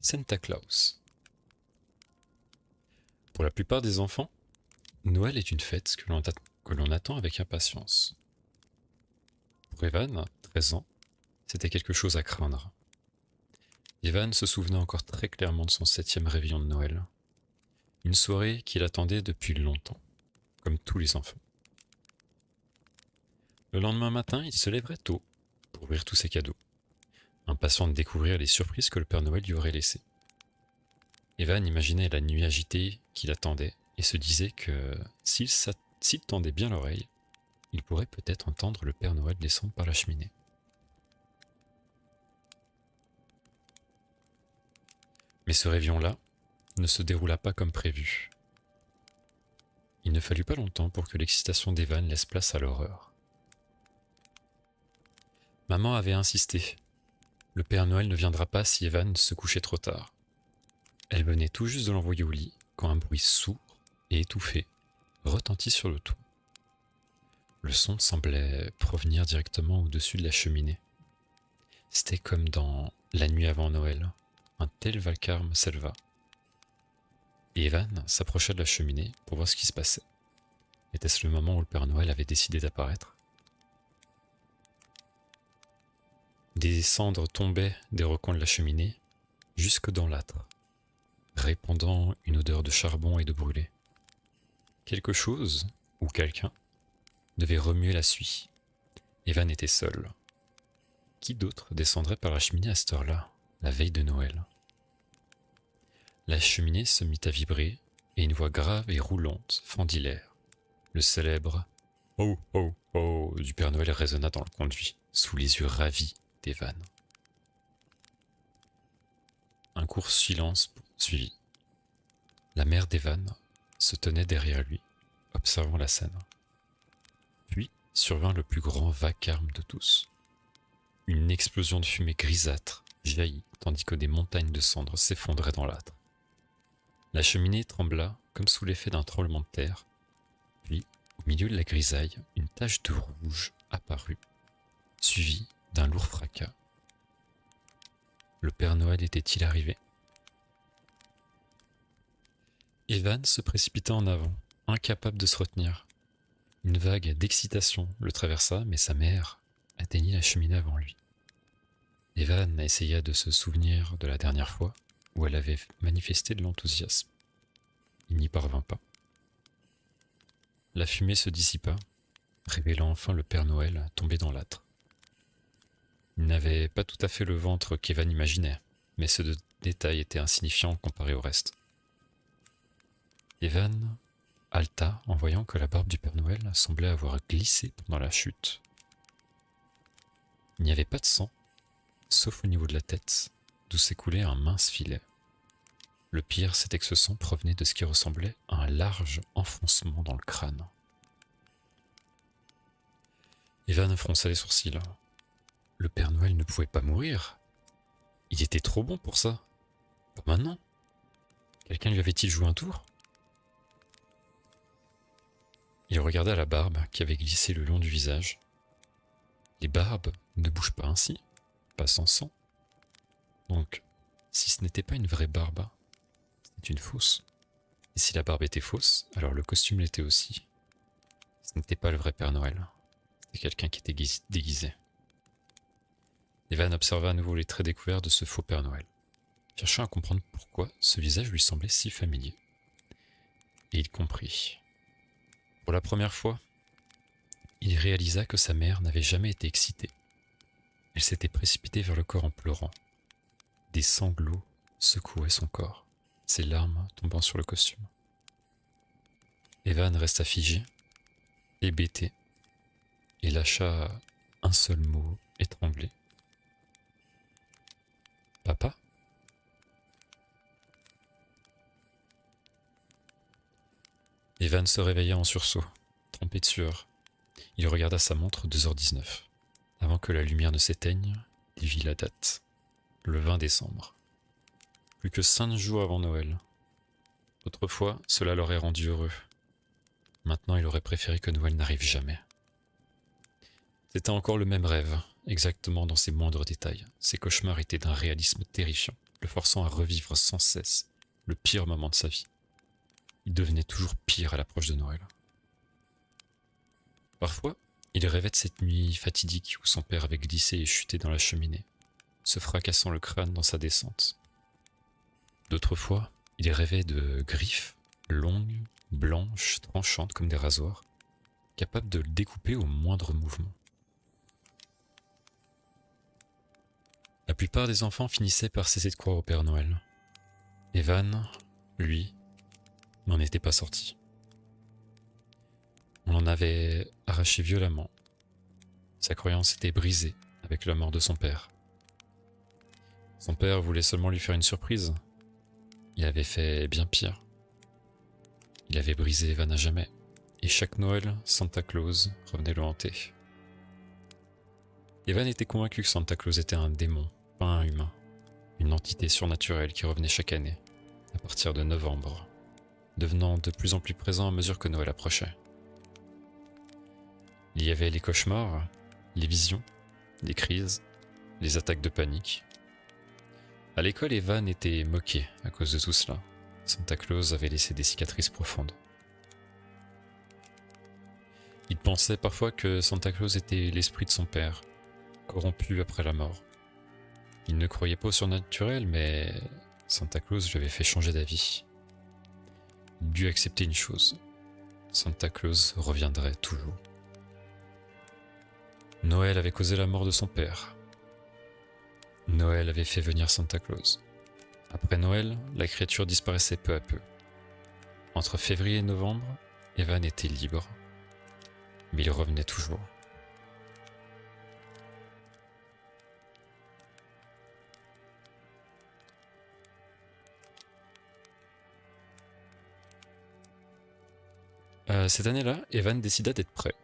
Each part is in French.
Santa Claus. Pour la plupart des enfants, Noël est une fête que l'on attend avec impatience. Pour Evan, 13 ans, c'était quelque chose à craindre. Evan se souvenait encore très clairement de son 7e réveillon de Noël. Une soirée qu'il attendait depuis longtemps, comme tous les enfants. Le lendemain matin, il se lèverait tôt pour ouvrir tous ses cadeaux, impatient de découvrir les surprises que le Père Noël lui aurait laissées. Evan imaginait la nuit agitée qui l'attendait et se disait que s'il tendait bien l'oreille, il pourrait peut-être entendre le Père Noël descendre par la cheminée. Mais ce réveillon-là ne se déroula pas comme prévu. Il ne fallut pas longtemps pour que l'excitation d'Evan laisse place à l'horreur. Maman avait insisté. Le Père Noël ne viendra pas si Evan se couchait trop tard. Elle venait tout juste de l'envoyer au lit quand un bruit sourd et étouffé retentit sur le toit. Le son semblait provenir directement au-dessus de la cheminée. C'était comme dans La nuit avant Noël. Un tel vacarme s'éleva. Et Evan s'approcha de la cheminée pour voir ce qui se passait. Était-ce le moment où le Père Noël avait décidé d'apparaître ? Des cendres tombaient des recoins de la cheminée jusque dans l'âtre, répandant une odeur de charbon et de brûlé. Quelque chose, ou quelqu'un, devait remuer la suie. Evan était seul. Qui d'autre descendrait par la cheminée à cette heure-là, la veille de Noël ? La cheminée se mit à vibrer et une voix grave et roulante fendit l'air. Le célèbre « Oh, oh, oh » du Père Noël résonna dans le conduit, sous les yeux ravis d'Evan. Un court silence suivit. La mère d'Evan se tenait derrière lui, observant la scène. Puis survint le plus grand vacarme de tous. Une explosion de fumée grisâtre jaillit, tandis que des montagnes de cendres s'effondraient dans l'âtre. La cheminée trembla comme sous l'effet d'un tremblement de terre. Puis, au milieu de la grisaille, une tache de rouge apparut, suivie d'un lourd fracas. Le Père Noël était-il arrivé ? Evan se précipita en avant, incapable de se retenir. Une vague d'excitation le traversa, mais sa mère atteignit la cheminée avant lui. Evan essaya de se souvenir de la dernière fois où elle avait manifesté de l'enthousiasme. Il n'y parvint pas. La fumée se dissipa, révélant enfin le Père Noël tombé dans l'âtre. Il n'avait pas tout à fait le ventre qu'Evan imaginait, mais ce détail était insignifiant comparé au reste. Evan halta en voyant que la barbe du Père Noël semblait avoir glissé pendant la chute. Il n'y avait pas de sang, sauf au niveau de la tête, d'où s'écoulait un mince filet. Le pire, c'était que ce sang provenait de ce qui ressemblait à un large enfoncement dans le crâne. Evan fronça les sourcils. Le Père Noël ne pouvait pas mourir. Il était trop bon pour ça. Pas maintenant. Quelqu'un lui avait-il joué un tour ? Il regarda la barbe qui avait glissé le long du visage. Les barbes ne bougent pas ainsi, pas sans sang. Donc, si ce n'était pas une vraie barbe, c'était une fausse. Et si la barbe était fausse, alors le costume l'était aussi. Ce n'était pas le vrai Père Noël. C'était quelqu'un qui était déguisé. Evan observa à nouveau les traits découverts de ce faux Père Noël, cherchant à comprendre pourquoi ce visage lui semblait si familier. Et il comprit. Pour la première fois, il réalisa que sa mère n'avait jamais été excitée. Elle s'était précipitée vers le corps en pleurant. Des sanglots secouaient son corps, ses larmes tombant sur le costume. Evan resta figé, hébété, et lâcha un seul mot étranglé. « Papa ?» Evan se réveilla en sursaut, trempé de sueur. Il regarda sa montre 2h19. Avant que la lumière ne s'éteigne, il vit la date. Le 20 décembre. Plus que 5 jours avant Noël. Autrefois, cela l'aurait rendu heureux. Maintenant, il aurait préféré que Noël n'arrive jamais. C'était encore le même rêve, exactement dans ses moindres détails. Ses cauchemars étaient d'un réalisme terrifiant. le forçant à revivre sans cesse le pire moment de sa vie. Il devenait toujours pire à l'approche de Noël. Parfois, il rêvait de cette nuit fatidique où son père avait glissé et chuté dans la cheminée, se fracassant le crâne dans sa descente. D'autres fois, il rêvait de griffes, longues, blanches, tranchantes comme des rasoirs, capables de le découper au moindre mouvement. La plupart des enfants finissaient par cesser de croire au Père Noël. Evan, lui, n'en était pas sorti. On l'en avait arraché violemment. Sa croyance était brisée avec la mort de son père. Son père voulait seulement lui faire une surprise. Il avait fait bien pire. Il avait brisé Evan à jamais, et chaque Noël, Santa Claus revenait le hanter. Evan était convaincu que Santa Claus était un démon, pas un humain, une entité surnaturelle qui revenait chaque année, à partir de novembre, devenant de plus en plus présent à mesure que Noël approchait. Il y avait les cauchemars, les visions, les crises, les attaques de panique. À l'école, Evan était moqué à cause de tout cela. Santa Claus avait laissé des cicatrices profondes. Il pensait parfois que Santa Claus était l'esprit de son père, corrompu après la mort. Il ne croyait pas au surnaturel, mais Santa Claus lui avait fait changer d'avis. Il dut accepter une chose. Santa Claus reviendrait toujours. Noël avait causé la mort de son père. Noël avait fait venir Santa Claus. Après Noël, la créature disparaissait peu à peu. Entre février et novembre, Evan était libre. Mais il revenait toujours. Cette année-là, Evan décida d'être prêt.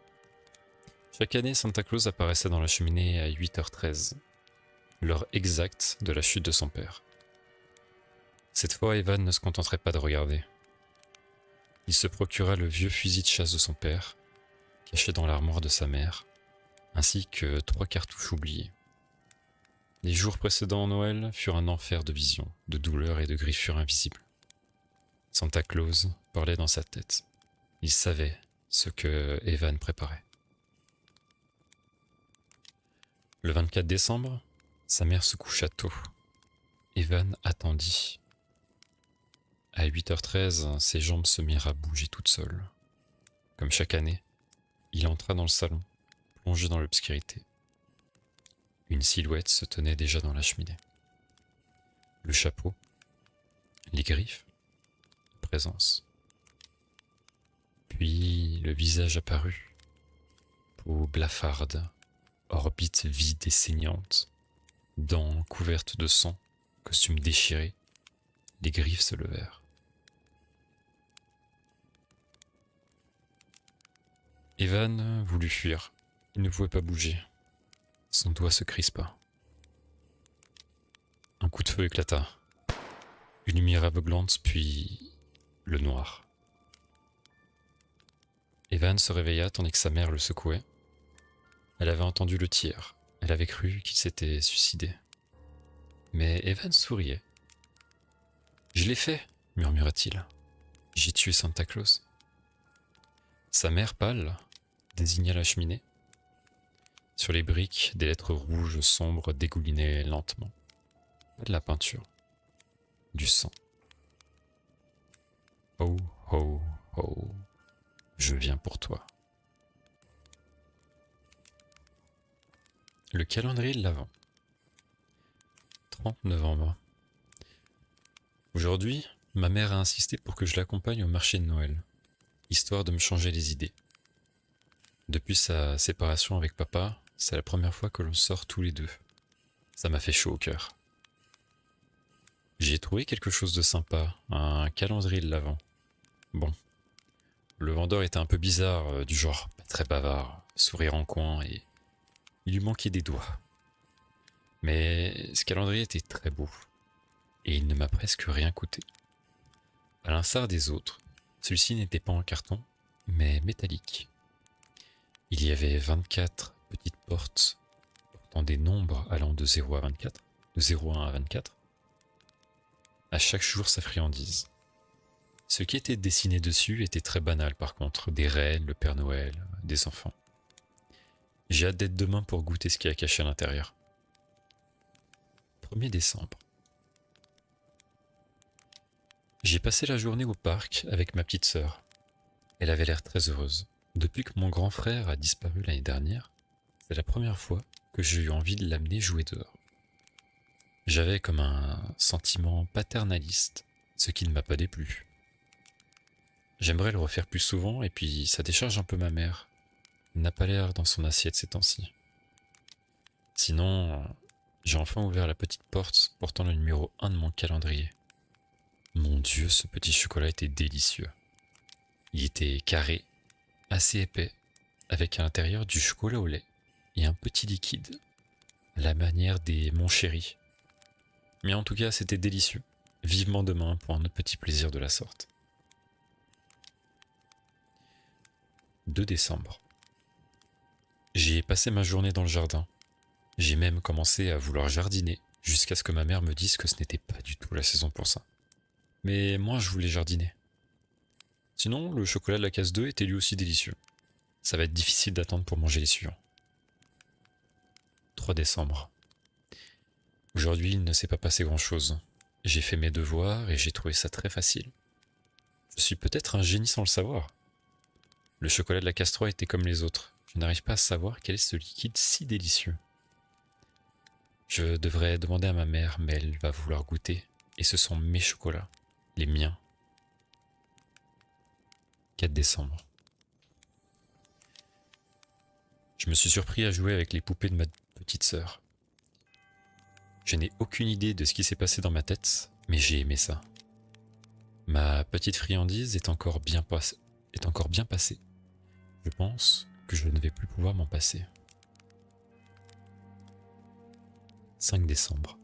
Chaque année, Santa Claus apparaissait dans la cheminée à 8h13, l'heure exacte de la chute de son père. Cette fois, Evan ne se contenterait pas de regarder. Il se procura le vieux fusil de chasse de son père, caché dans l'armoire de sa mère, ainsi que 3 cartouches oubliées. Les jours précédents Noël furent un enfer de visions, de douleurs et de griffures invisibles. Santa Claus parlait dans sa tête. Il savait ce que Evan préparait. Le 24 décembre, sa mère se coucha tôt. Evan attendit. À 8h13, ses jambes se mirent à bouger toutes seules. Comme chaque année, il entra dans le salon, plongé dans l'obscurité. Une silhouette se tenait déjà dans la cheminée. Le chapeau, les griffes, présence. Puis le visage apparut, peau blafarde, orbite vide et saignante, dents couvertes de sang, costume déchiré, les griffes se levèrent. Evan voulut fuir, il ne pouvait pas bouger. Son doigt se crispa. Un coup de feu éclata. Une lumière aveuglante, puis le noir. Evan se réveilla tandis que sa mère le secouait. Elle avait entendu le tir. Elle avait cru qu'il s'était suicidé. Mais Evan souriait. « Je l'ai fait !» murmura-t-il. « J'ai tué Santa Claus. » Sa mère, pâle, désigna la cheminée. Sur les briques, des lettres rouges sombres dégoulinaient lentement. Pas de la peinture. Du sang. « Oh, oh, oh, je viens pour toi. » Le calendrier de l'Avent. 30 novembre. Aujourd'hui, ma mère a insisté pour que je l'accompagne au marché de Noël, histoire de me changer les idées. Depuis sa séparation avec papa, c'est la première fois que l'on sort tous les deux. Ça m'a fait chaud au cœur. J'ai trouvé quelque chose de sympa, un calendrier de l'Avent. Bon, le vendeur était un peu bizarre, du genre pas très bavard, sourire en coin et il lui manquait des doigts. Mais ce calendrier était très beau et il ne m'a presque rien coûté. À l'instar des autres, celui-ci n'était pas en carton, mais métallique. Il y avait 24 petites portes portant des nombres allant de 0 à 24, de 01 à 24. à chaque jour sa friandise. Ce qui était dessiné dessus était très banal par contre, des reines, le Père Noël, des enfants. J'ai hâte d'être demain pour goûter ce qu'il y a caché à l'intérieur. 1er décembre. J'ai passé la journée au parc avec ma petite sœur. Elle avait l'air très heureuse. Depuis que mon grand frère a disparu l'année dernière, c'est la première fois que j'ai eu envie de l'amener jouer dehors. J'avais comme un sentiment paternaliste, ce qui ne m'a pas déplu. J'aimerais le refaire plus souvent et puis ça décharge un peu ma mère. Elle n'a pas l'air dans son assiette ces temps-ci. Sinon, j'ai enfin ouvert la petite porte portant le numéro 1 de mon calendrier. Mon Dieu, ce petit chocolat était délicieux. Il était carré, assez épais, avec à l'intérieur du chocolat au lait et un petit liquide, à la manière des Mon Chéri. Mais en tout cas, c'était délicieux. Vivement demain pour un autre petit plaisir de la sorte. 2 décembre. J'ai passé ma journée dans le jardin. J'ai même commencé à vouloir jardiner, jusqu'à ce que ma mère me dise que ce n'était pas du tout la saison pour ça. Mais moi, je voulais jardiner. Sinon, le chocolat de la case 2 était lui aussi délicieux. Ça va être difficile d'attendre pour manger les suivants. 3 décembre. Aujourd'hui, il ne s'est pas passé grand-chose. J'ai fait mes devoirs et j'ai trouvé ça très facile. Je suis peut-être un génie sans le savoir. Le chocolat de la case 3 était comme les autres. Je n'arrive pas à savoir quel est ce liquide si délicieux. Je devrais demander à ma mère, mais elle va vouloir goûter. Et ce sont mes chocolats, les miens. 4 décembre. Je me suis surpris à jouer avec les poupées de ma petite sœur. Je n'ai aucune idée de ce qui s'est passé dans ma tête, mais j'ai aimé ça. Ma petite friandise est encore bien passée. Je pense que je ne vais plus pouvoir m'en passer. 5 décembre.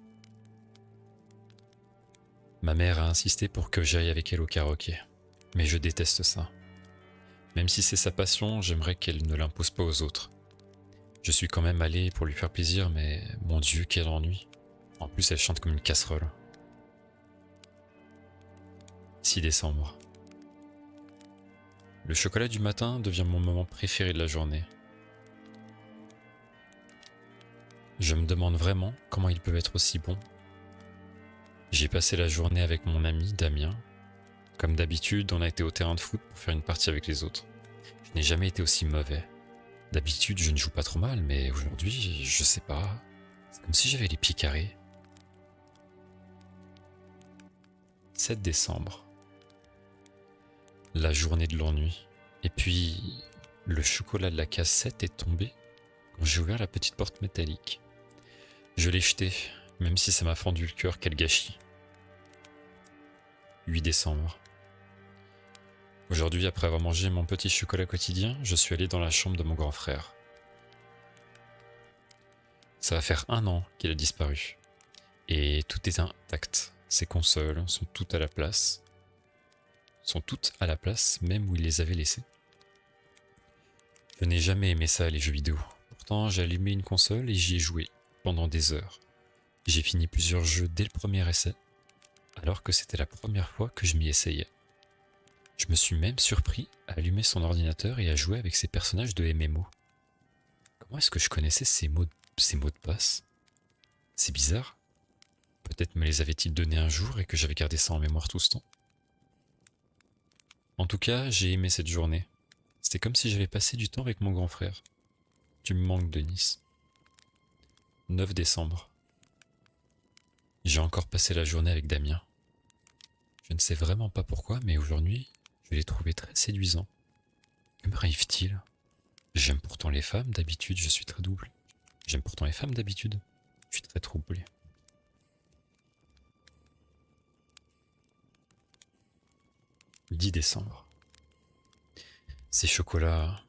Ma mère a insisté pour que j'aille avec elle au karaoké, mais je déteste ça. Même si c'est sa passion, j'aimerais qu'elle ne l'impose pas aux autres. Je suis quand même allé pour lui faire plaisir, mais mon Dieu, quel ennui. En plus, elle chante comme une casserole. 6 décembre. Le chocolat du matin devient mon moment préféré de la journée. Je me demande vraiment comment ils peuvent être aussi bons. J'ai passé la journée avec mon ami Damien. Comme d'habitude, on a été au terrain de foot pour faire une partie avec les autres. Je n'ai jamais été aussi mauvais. D'habitude, je ne joue pas trop mal, mais aujourd'hui, je sais pas. C'est comme si j'avais les pieds carrés. 7 décembre. La journée de l'ennui. Et puis, le chocolat de la case 7 est tombé quand j'ai ouvert la petite porte métallique. Je l'ai jeté, même si ça m'a fendu le cœur, quel gâchis. 8 décembre. Aujourd'hui, après avoir mangé mon petit chocolat quotidien, je suis allé dans la chambre de mon grand frère. Ça va faire 1 an qu'il a disparu. Et tout est intact. Ses consoles sont toutes à la place. Même où il les avait laissées. Je n'ai jamais aimé ça, les jeux vidéo. Pourtant, j'ai allumé une console et j'y ai joué pendant des heures. J'ai fini plusieurs jeux dès le premier essai, alors que c'était la première fois que je m'y essayais. Je me suis même surpris à allumer son ordinateur et à jouer avec ses personnages de MMO. Comment est-ce que je connaissais ces mots de passe? C'est bizarre. Peut-être me les avait-il donnés un jour et que j'avais gardé ça en mémoire tout ce temps. En tout cas, j'ai aimé cette journée. C'était comme si j'avais passé du temps avec mon grand frère. Tu me manques, Denis. 9 décembre. J'ai encore passé la journée avec Damien. Je ne sais vraiment pas pourquoi, mais aujourd'hui, je l'ai trouvé très séduisant. Que m'arrive-t-il? J'aime pourtant les femmes, d'habitude, je suis très double. J'aime pourtant les femmes, d'habitude. Je suis très troublé. 10 décembre. Ces chocolats,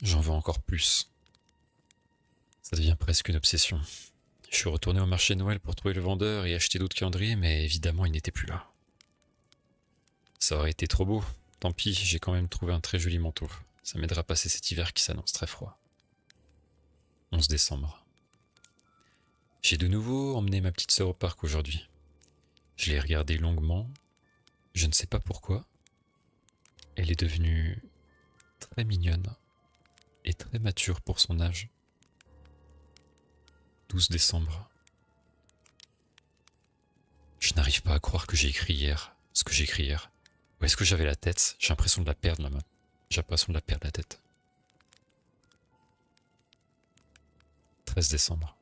j'en veux encore plus. Ça devient presque une obsession. Je suis retourné au marché de Noël pour trouver le vendeur et acheter d'autres calendriers, mais évidemment il n'était plus là. Ça aurait été trop beau. Tant pis, j'ai quand même trouvé un très joli manteau. Ça m'aidera à passer cet hiver qui s'annonce très froid. 11 décembre. J'ai de nouveau emmené ma petite sœur au parc aujourd'hui. Je l'ai regardée longuement. Je ne sais pas pourquoi. Elle est devenue très mignonne et très mature pour son âge. 12 décembre. Je n'arrive pas à croire que j'ai écrit hier ce que j'ai écrit hier. Où est-ce que j'avais la tête? J'ai l'impression de la perdre la main. J'ai l'impression de la perdre la tête. 13 décembre.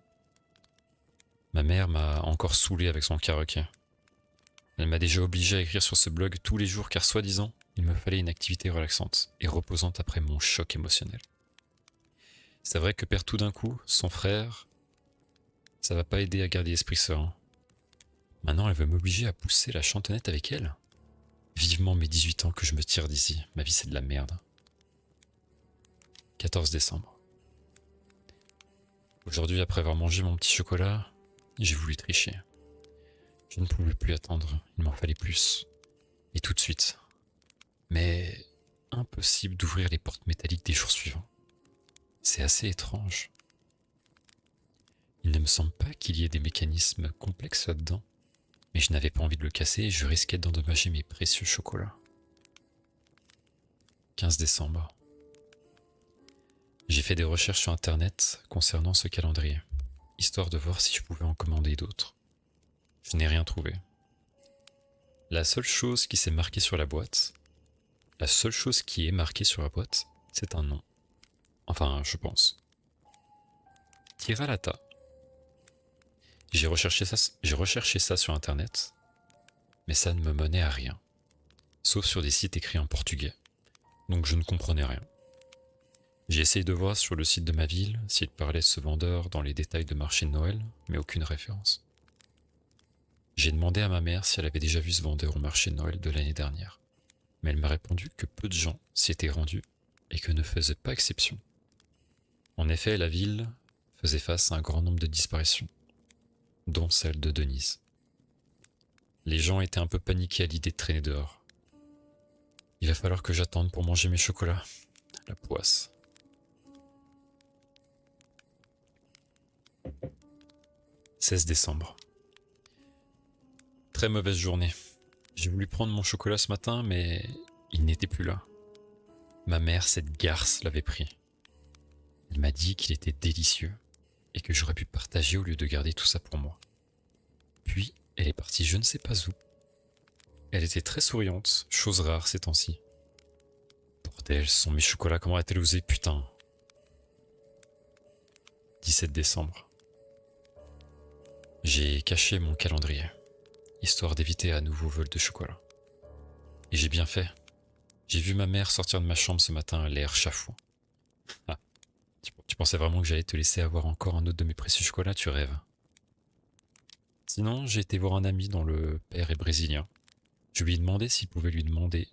Ma mère m'a encore saoulé avec son karaoké. Elle m'a déjà obligé à écrire sur ce blog tous les jours car soi-disant, il me fallait une activité relaxante et reposante après mon choc émotionnel. C'est vrai que perdre tout d'un coup son frère, ça va pas aider à garder l'esprit serein. Maintenant, elle veut m'obliger à pousser la chantonnette avec elle. Vivement mes 18 ans que je me tire d'ici. Ma vie, c'est de la merde. 14 décembre. Aujourd'hui, après avoir mangé mon petit chocolat, j'ai voulu tricher. Je ne pouvais plus attendre, il m'en fallait plus. Et tout de suite. Mais impossible d'ouvrir les portes métalliques des jours suivants. C'est assez étrange. Il ne me semble pas qu'il y ait des mécanismes complexes là-dedans. Mais je n'avais pas envie de le casser et je risquais d'endommager mes précieux chocolats. 15 décembre. J'ai fait des recherches sur internet concernant ce calendrier, histoire de voir si je pouvais en commander d'autres. Je n'ai rien trouvé. La seule chose qui s'est marquée sur la boîte, c'est un nom. Enfin, je pense. Tiralata. J'ai recherché ça sur internet, mais ça ne me menait à rien. Sauf sur des sites écrits en portugais. Donc je ne comprenais rien. J'ai essayé de voir sur le site de ma ville s'il parlait de ce vendeur dans les détails de marché de Noël, mais aucune référence. J'ai demandé à ma mère si elle avait déjà vu ce vendeur au marché de Noël de l'année dernière, mais elle m'a répondu que peu de gens s'y étaient rendus et que ne faisait pas exception. En effet, la ville faisait face à un grand nombre de disparitions, dont celle de Denise. Les gens étaient un peu paniqués à l'idée de traîner dehors. Il va falloir que j'attende pour manger mes chocolats. La poisse. 16 décembre. Très mauvaise journée. J'ai voulu prendre mon chocolat ce matin, mais il n'était plus là. Ma mère, cette garce, l'avait pris. Elle m'a dit qu'il était délicieux et que j'aurais pu partager au lieu de garder tout ça pour moi. Puis, elle est partie je ne sais pas où. Elle était très souriante, chose rare ces temps-ci. Bordel, ce sont mes chocolats, comment a-t-elle osé, putain. 17 décembre. J'ai caché mon calendrier, histoire d'éviter à nouveau vol de chocolat. Et j'ai bien fait. J'ai vu ma mère sortir de ma chambre ce matin à l'air chafouin. Ah, tu pensais vraiment que j'allais te laisser avoir encore un autre de mes précieux chocolats, tu rêves. Sinon, j'ai été voir un ami dont le père est brésilien. Je lui ai demandé s'il pouvait lui demander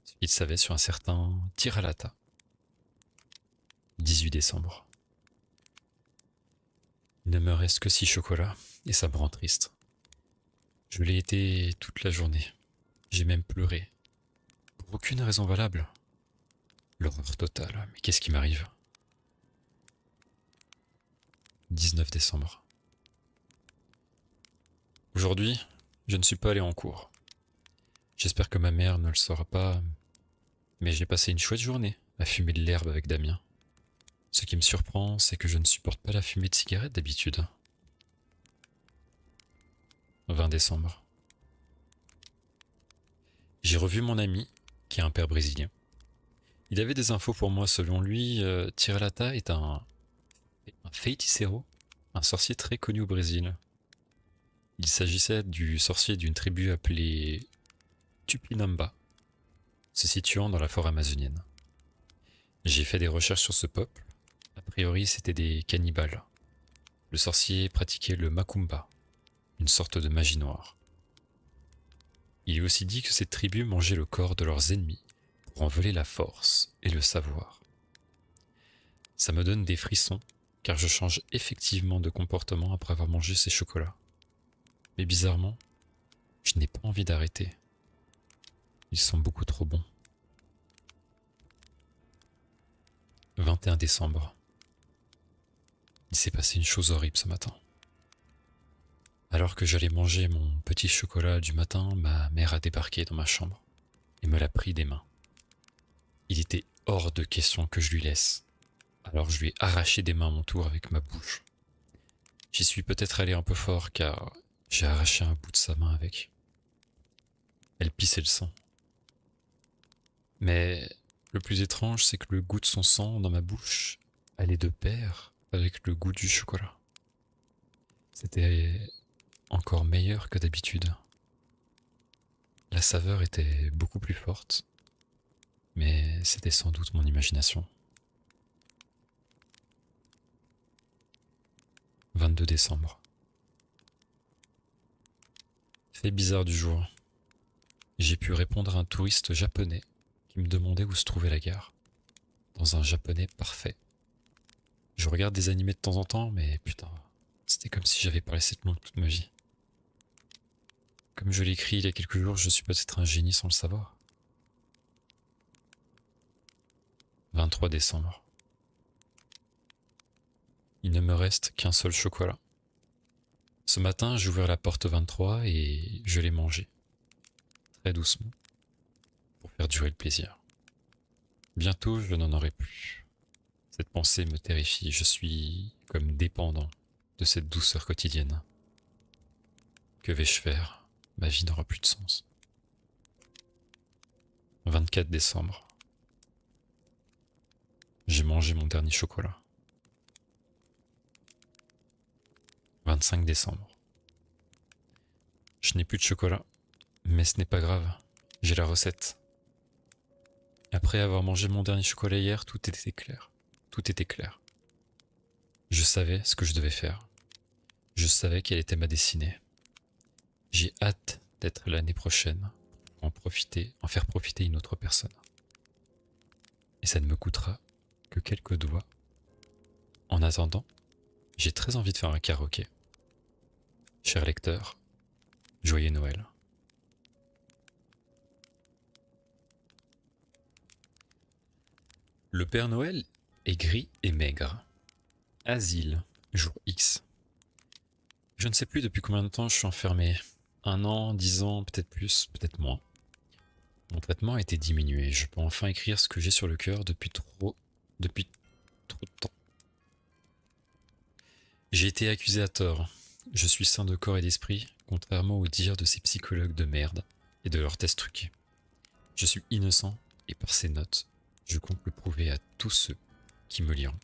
ce qu'il savait sur un certain Tiralata. 18 décembre. Il ne me reste que 6 chocolats, et ça me rend triste. Je l'ai été toute la journée. J'ai même pleuré. Pour aucune raison valable. L'horreur totale, mais qu'est-ce qui m'arrive? 19 décembre. Aujourd'hui, je ne suis pas allé en cours. J'espère que ma mère ne le saura pas, mais j'ai passé une chouette journée à fumer de l'herbe avec Damien. Ce qui me surprend, c'est que je ne supporte pas la fumée de cigarette d'habitude. 20 décembre. J'ai revu mon ami, qui est un père brésilien. Il avait des infos pour moi. Selon lui, Tiralata est un feiticeiro, un sorcier très connu au Brésil. Il s'agissait du sorcier d'une tribu appelée Tupinamba, se situant dans la forêt amazonienne. J'ai fait des recherches sur ce peuple. A priori, c'était des cannibales. Le sorcier pratiquait le macumba, une sorte de magie noire. Il est aussi dit que cette tribu mangeait le corps de leurs ennemis pour en voler la force et le savoir. Ça me donne des frissons, car je change effectivement de comportement après avoir mangé ces chocolats. Mais bizarrement, je n'ai pas envie d'arrêter. Ils sont beaucoup trop bons. 21 décembre. Il s'est passé une chose horrible ce matin. Alors que j'allais manger mon petit chocolat du matin, ma mère a débarqué dans ma chambre et me l'a pris des mains. Il était hors de question que je lui laisse. Alors je lui ai arraché des mains à mon tour avec ma bouche. J'y suis peut-être allé un peu fort car j'ai arraché un bout de sa main avec. Elle pissait le sang. Mais le plus étrange, c'est que le goût de son sang dans ma bouche allait de pair avec le goût du chocolat. C'était encore meilleur que d'habitude. La saveur était beaucoup plus forte, mais c'était sans doute mon imagination. 22 décembre. Fait bizarre du jour. J'ai pu répondre à un touriste japonais qui me demandait où se trouvait la gare. Dans un japonais parfait. Je regarde des animés de temps en temps, mais putain, c'était comme si j'avais parlé cette langue toute ma vie. Comme je l'ai écrit il y a quelques jours, je suis peut-être un génie sans le savoir. 23 décembre. Il ne me reste qu'un seul chocolat. Ce matin, j'ai ouvert la porte 23 et je l'ai mangé. Très doucement. Pour faire durer le plaisir. Bientôt, je n'en aurai plus. Cette pensée me terrifie. Je suis comme dépendant de cette douceur quotidienne. Que vais-je faire? Ma vie n'aura plus de sens. 24 décembre. J'ai mangé mon dernier chocolat. 25 décembre. Je n'ai plus de chocolat, mais ce n'est pas grave. J'ai la recette. Après avoir mangé mon dernier chocolat hier, tout était clair. Tout était clair. Je savais ce que je devais faire. Je savais quelle était ma destinée. J'ai hâte d'être l'année prochaine pour en faire profiter une autre personne. Et ça ne me coûtera que quelques doigts. En attendant, j'ai très envie de faire un karaoké. Cher lecteur, joyeux Noël. Le Père Noël est gris et maigre. Asile, jour X. Je ne sais plus depuis combien de temps je suis enfermé. 1 an, 10 ans, peut-être plus, peut-être moins. Mon traitement a été diminué. Je peux enfin écrire ce que j'ai sur le cœur depuis trop de temps. J'ai été accusé à tort. Je suis sain de corps et d'esprit, contrairement aux dires de ces psychologues de merde et de leurs tests truqués. Je suis innocent et par ces notes, je compte le prouver à tous ceux qui me liront.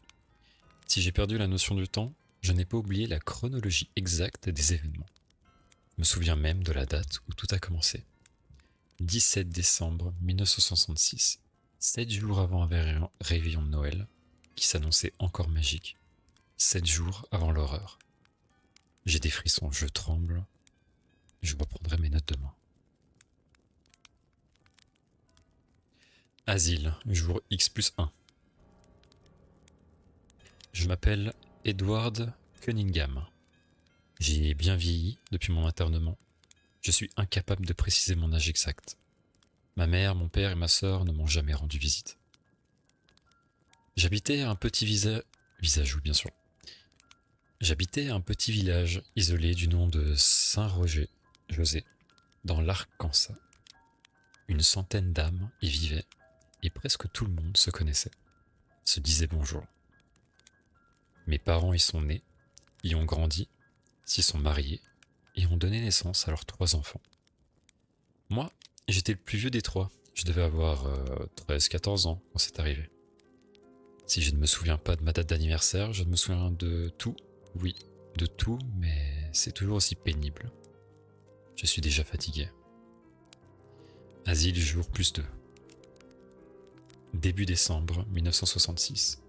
Si j'ai perdu la notion du temps, je n'ai pas oublié la chronologie exacte des événements. Je me souviens même de la date où tout a commencé. 17 décembre 1966, 7 jours avant un réveillon de Noël, qui s'annonçait encore magique. 7 jours avant l'horreur. J'ai des frissons, je tremble. Je reprendrai mes notes demain. Asile, jour X+1. Je m'appelle Edward Cunningham. J'ai bien vieilli depuis mon internement. Je suis incapable de préciser mon âge exact. Ma mère, mon père et ma sœur ne m'ont jamais rendu visite. J'habitais un petit visage, oui, bien sûr. J'habitais un petit village isolé du nom de Saint-Roger-José, dans l'Arkansas. Une centaine d'âmes y vivaient, et presque tout le monde se connaissait, se disait bonjour. Mes parents y sont nés, y ont grandi, s'y sont mariés, et ont donné naissance à leurs 3 enfants. Moi, j'étais le plus vieux des 3, je devais avoir 13-14 ans quand c'est arrivé. Si je ne me souviens pas de ma date d'anniversaire, je me souviens de tout. Oui, de tout, mais c'est toujours aussi pénible. Je suis déjà fatigué. Asile jour +2. Début décembre 1966.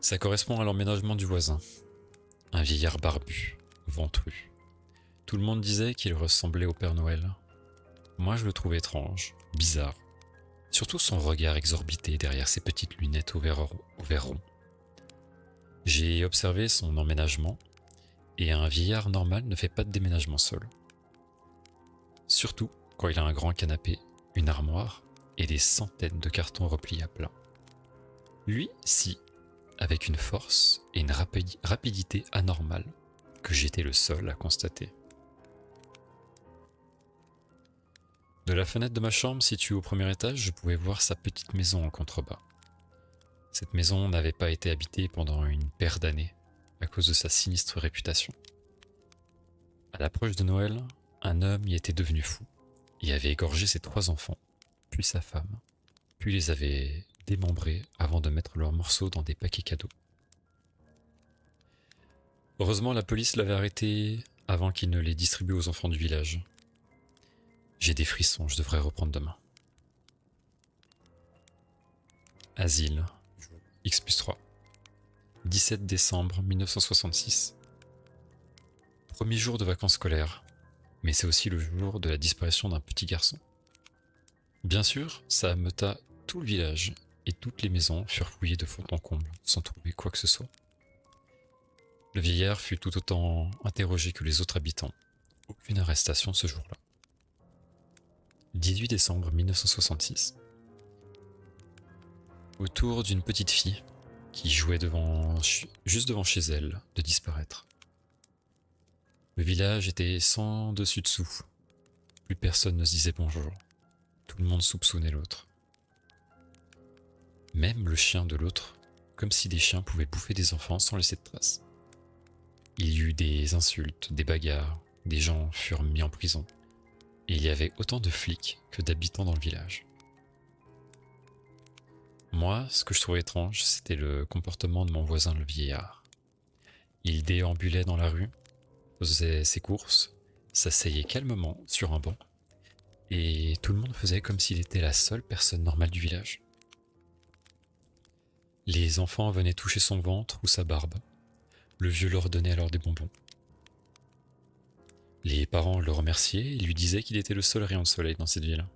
Ça correspond à l'emménagement du voisin. Un vieillard barbu, ventru. Tout le monde disait qu'il ressemblait au Père Noël. Moi je le trouvais étrange, bizarre. Surtout son regard exorbité derrière ses petites lunettes au verre rond. J'ai observé son emménagement, et un vieillard normal ne fait pas de déménagement seul. Surtout quand il a un grand canapé, une armoire et des centaines de cartons repliés à plat. Lui, si, avec une force et une rapidité anormales que j'étais le seul à constater. De la fenêtre de ma chambre située au premier étage, je pouvais voir sa petite maison en contrebas. Cette maison n'avait pas été habitée pendant une paire d'années à cause de sa sinistre réputation. À l'approche de Noël, un homme y était devenu fou et avait égorgé ses 3 enfants, puis sa femme, puis les avait démembrés avant de mettre leurs morceaux dans des paquets cadeaux. Heureusement, la police l'avait arrêté avant qu'il ne les distribue aux enfants du village. J'ai des frissons, je devrais reprendre demain. Asile, X+3. 17 décembre 1966. Premier jour de vacances scolaires, mais c'est aussi le jour de la disparition d'un petit garçon. Bien sûr, ça ameuta tout le village et toutes les maisons furent fouillées de fond en comble sans trouver quoi que ce soit. Le vieillard fut tout autant interrogé que les autres habitants. Aucune arrestation ce jour-là. 18 décembre 1966. Autour d'une petite fille qui jouait juste devant chez elle de disparaître. Le village était sans dessus-dessous. Plus personne ne se disait bonjour. Tout le monde soupçonnait l'autre. Même le chien de l'autre, comme si des chiens pouvaient bouffer des enfants sans laisser de traces. Il y eut des insultes, des bagarres, des gens furent mis en prison. Et il y avait autant de flics que d'habitants dans le village. Moi, ce que je trouvais étrange, c'était le comportement de mon voisin le vieillard. Il déambulait dans la rue, faisait ses courses, s'asseyait calmement sur un banc, et tout le monde faisait comme s'il était la seule personne normale du village. Les enfants venaient toucher son ventre ou sa barbe. Le vieux leur donnait alors des bonbons. Les parents le remerciaient et lui disaient qu'il était le seul rayon de soleil dans cette ville.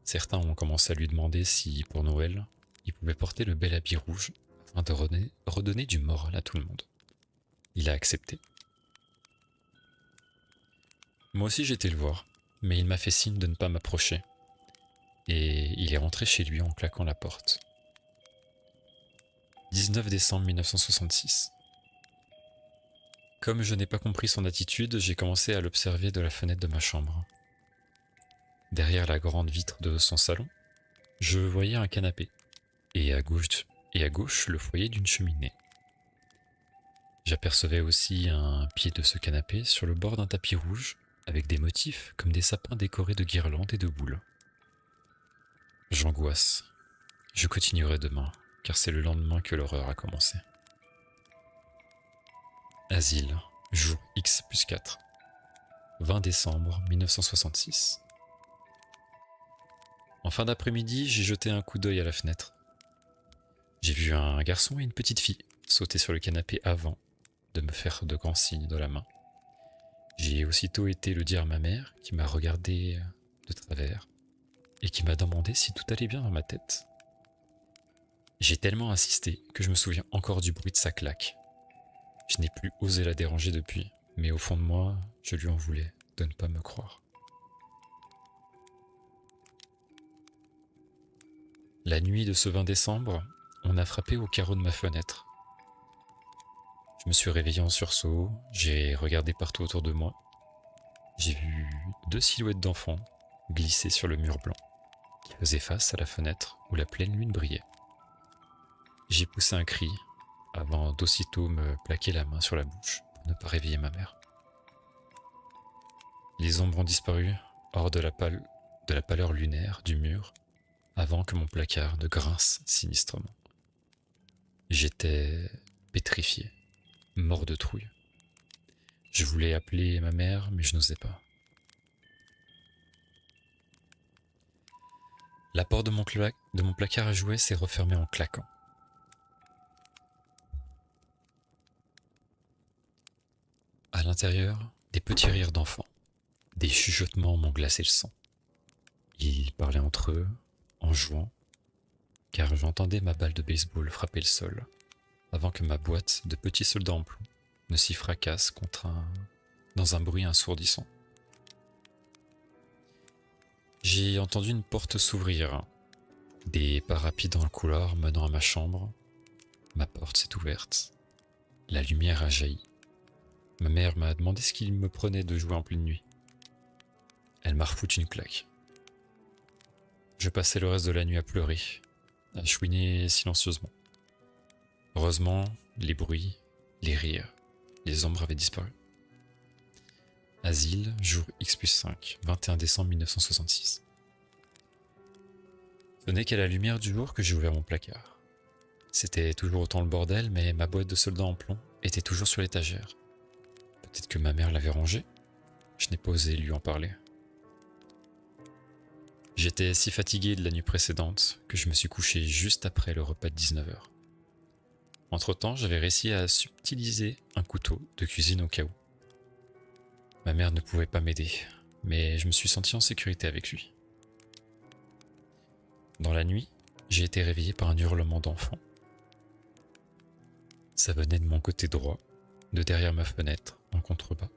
Certains ont commencé à lui demander si, pour Noël, il pouvait porter le bel habit rouge afin de redonner du moral à tout le monde. Il a accepté. Moi aussi j'ai été le voir, mais il m'a fait signe de ne pas m'approcher. Et il est rentré chez lui en claquant la porte. 19 décembre 1966. Comme je n'ai pas compris son attitude, j'ai commencé à l'observer de la fenêtre de ma chambre. Derrière la grande vitre de son salon, je voyais un canapé, et à gauche le foyer d'une cheminée. J'apercevais aussi un pied de ce canapé sur le bord d'un tapis rouge, avec des motifs comme des sapins décorés de guirlandes et de boules. J'angoisse. Je continuerai demain, car c'est le lendemain que l'horreur a commencé. Asile, jour X+4. 20 décembre 1966. En fin d'après-midi, j'ai jeté un coup d'œil à la fenêtre. J'ai vu un garçon et une petite fille sauter sur le canapé avant de me faire de grands signes de la main. J'ai aussitôt été le dire à ma mère, qui m'a regardé de travers et qui m'a demandé si tout allait bien dans ma tête. J'ai tellement insisté que je me souviens encore du bruit de sa claque. Je n'ai plus osé la déranger depuis, mais au fond de moi, je lui en voulais de ne pas me croire. La nuit de ce 20 décembre, on a frappé au carreau de ma fenêtre. Je me suis réveillé en sursaut, j'ai regardé partout autour de moi. J'ai vu 2 silhouettes d'enfants glisser sur le mur blanc, qui faisait face à la fenêtre où la pleine lune brillait. J'ai poussé un cri, avant d'aussitôt me plaquer la main sur la bouche pour ne pas réveiller ma mère. Les ombres ont disparu hors de la pâleur lunaire du mur avant que mon placard ne grince sinistrement. J'étais pétrifié, mort de trouille. Je voulais appeler ma mère, mais je n'osais pas. La porte de mon placard à jouets s'est refermée en claquant. À l'intérieur, des petits rires d'enfants. Des chuchotements m'ont glacé le sang. Ils parlaient entre eux, en jouant, car j'entendais ma balle de baseball frapper le sol, avant que ma boîte de petits soldats en plomb ne s'y fracasse dans un bruit assourdissant. J'ai entendu une porte s'ouvrir, des pas rapides dans le couloir menant à ma chambre, Ma porte s'est ouverte. La lumière a jailli. Ma mère m'a demandé ce qu'il me prenait de jouer en pleine nuit. Elle m'a refoutu une claque. Je passais le reste de la nuit à pleurer, à chouiner silencieusement. Heureusement, les bruits, les rires, les ombres avaient disparu. Asile, jour X+5, 21 décembre 1966. Ce n'est qu'à la lumière du jour que j'ai ouvert mon placard. C'était toujours autant le bordel, mais ma boîte de soldats en plomb était toujours sur l'étagère. Peut-être que ma mère l'avait rangée. Je n'ai pas osé lui en parler. J'étais si fatigué de la nuit précédente que je me suis couché juste après le repas de 19h. Entre-temps, j'avais réussi à subtiliser un couteau de cuisine au cas où. Ma mère ne pouvait pas m'aider, mais je me suis senti en sécurité avec lui. Dans la nuit, j'ai été réveillé par un hurlement d'enfant. Ça venait de mon côté droit, de derrière ma fenêtre, en contrebas.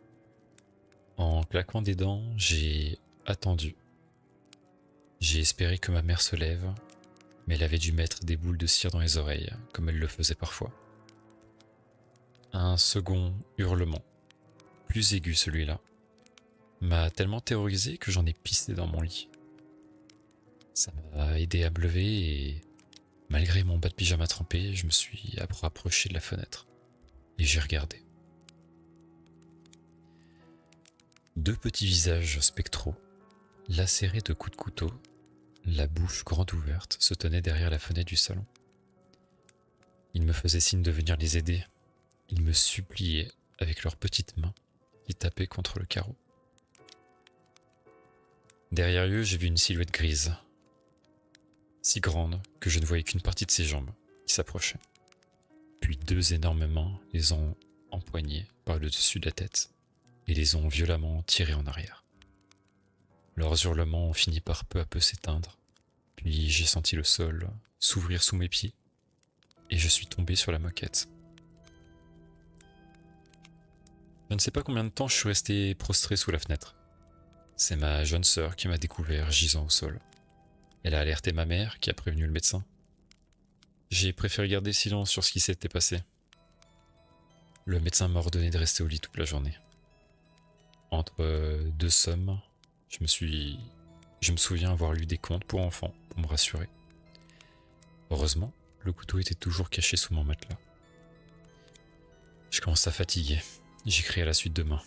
En claquant des dents, j'ai attendu. J'ai espéré que ma mère se lève, mais elle avait dû mettre des boules de cire dans les oreilles, comme elle le faisait parfois. Un second hurlement, plus aigu celui-là, m'a tellement terrorisé que j'en ai pissé dans mon lit. Ça m'a aidé à me lever et, malgré mon bas de pyjama trempé, je me suis rapproché de la fenêtre et j'ai regardé. Deux petits visages spectraux, lacérés de coups de couteau, la bouche grande ouverte, se tenaient derrière la fenêtre du salon. Ils me faisaient signe de venir les aider. Ils me suppliaient avec leurs petites mains qui tapaient contre le carreau. Derrière eux, j'ai vu une silhouette grise, si grande que je ne voyais qu'une partie de ses jambes qui s'approchait. Puis deux énormes mains les ont empoignés par le dessus de la tête et les ont violemment tirés en arrière. Leurs hurlements ont fini par peu à peu s'éteindre, puis j'ai senti le sol s'ouvrir sous mes pieds et je suis tombé sur la moquette. Je ne sais pas combien de temps je suis resté prostré sous la fenêtre. C'est ma jeune sœur qui m'a découvert gisant au sol. Elle a alerté ma mère qui a prévenu le médecin. J'ai préféré garder silence sur ce qui s'était passé. Le médecin m'a ordonné de rester au lit toute la journée. Entre deux sommes, je me souviens avoir lu des contes pour enfants pour me rassurer. Heureusement, le couteau était toujours caché sous mon matelas. Je commence à fatiguer. J'écris à la suite demain.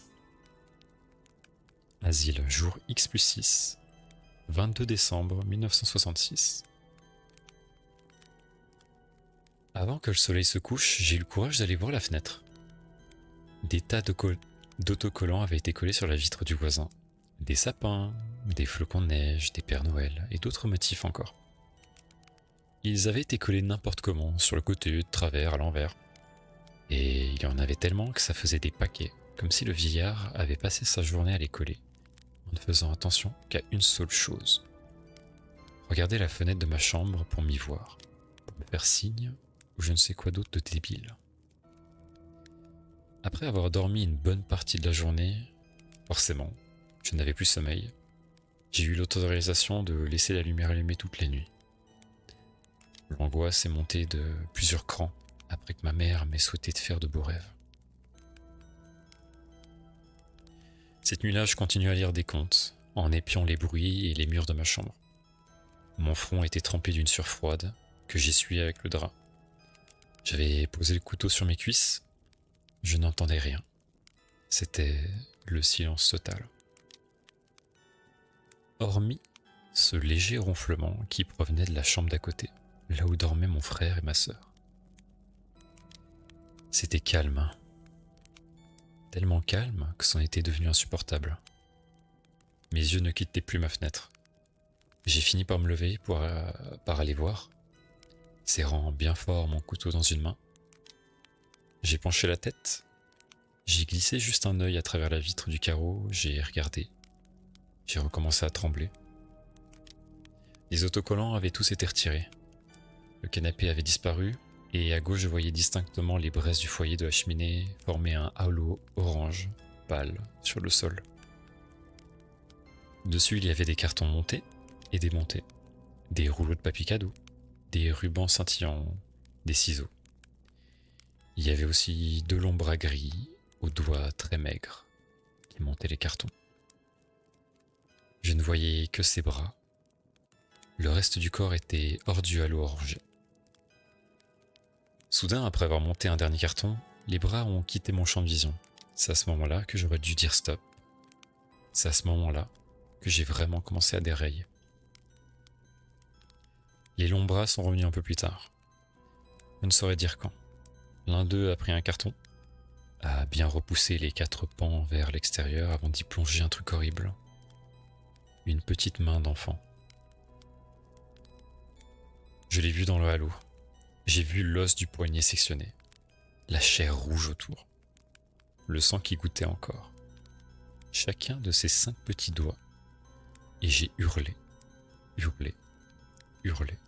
Asile, jour X+6, 22 décembre 1966. Avant que le soleil se couche, j'ai eu le courage d'aller voir la fenêtre. Des tas d'autocollants avaient été collés sur la vitre du voisin. Des sapins, des flocons de neige, des Pères Noël et d'autres motifs encore. Ils avaient été collés n'importe comment, sur le côté, de travers, à l'envers. Et il y en avait tellement que ça faisait des paquets, comme si le vieillard avait passé sa journée à les coller, en ne faisant attention qu'à une seule chose. Regarder la fenêtre de ma chambre pour m'y voir, pour me faire signe ou je ne sais quoi d'autre de débile. Après avoir dormi une bonne partie de la journée, forcément, je n'avais plus sommeil. J'ai eu l'autorisation de laisser la lumière allumée toutes les nuits. L'angoisse est montée de plusieurs crans après que ma mère m'ait souhaité de faire de beaux rêves. Cette nuit-là, je continue à lire des contes, en épiant les bruits et les murs de ma chambre. Mon front était trempé d'une sueur froide, que j'essuyais avec le drap. J'avais posé le couteau sur mes cuisses. Je n'entendais rien. C'était le silence total. Hormis ce léger ronflement qui provenait de la chambre d'à côté, là où dormaient mon frère et ma sœur. C'était calme. Tellement calme que c'en était devenu insupportable. Mes yeux ne quittaient plus ma fenêtre. J'ai fini par me lever par aller voir, serrant bien fort mon couteau dans une main. J'ai penché la tête. J'ai glissé juste un œil à travers la vitre du carreau, j'ai regardé. J'ai recommencé à trembler. Les autocollants avaient tous été retirés. Le canapé avait disparu, et à gauche je voyais distinctement les braises du foyer de la cheminée former un halo orange, pâle, sur le sol. Dessus il y avait des cartons montés et démontés, des rouleaux de papier cadeau, des rubans scintillants, des ciseaux. Il y avait aussi 2 longs bras gris, aux doigts très maigres, qui montaient les cartons. Je ne voyais que ses bras. Le reste du corps était hors du halo orangé. Soudain, après avoir monté un dernier carton, les bras ont quitté mon champ de vision. C'est à ce moment-là que j'aurais dû dire stop. C'est à ce moment-là que j'ai vraiment commencé à dérailler. Les longs bras sont revenus un peu plus tard. Je ne saurais dire quand. L'un d'eux a pris un carton, a bien repoussé les 4 pans vers l'extérieur avant d'y plonger un truc horrible. Une petite main d'enfant. Je l'ai vu dans le halo. J'ai vu l'os du poignet sectionné, la chair rouge autour, le sang qui goûtait encore. Chacun de ces 5 petits doigts, et j'ai hurlé, hurlé, hurlé.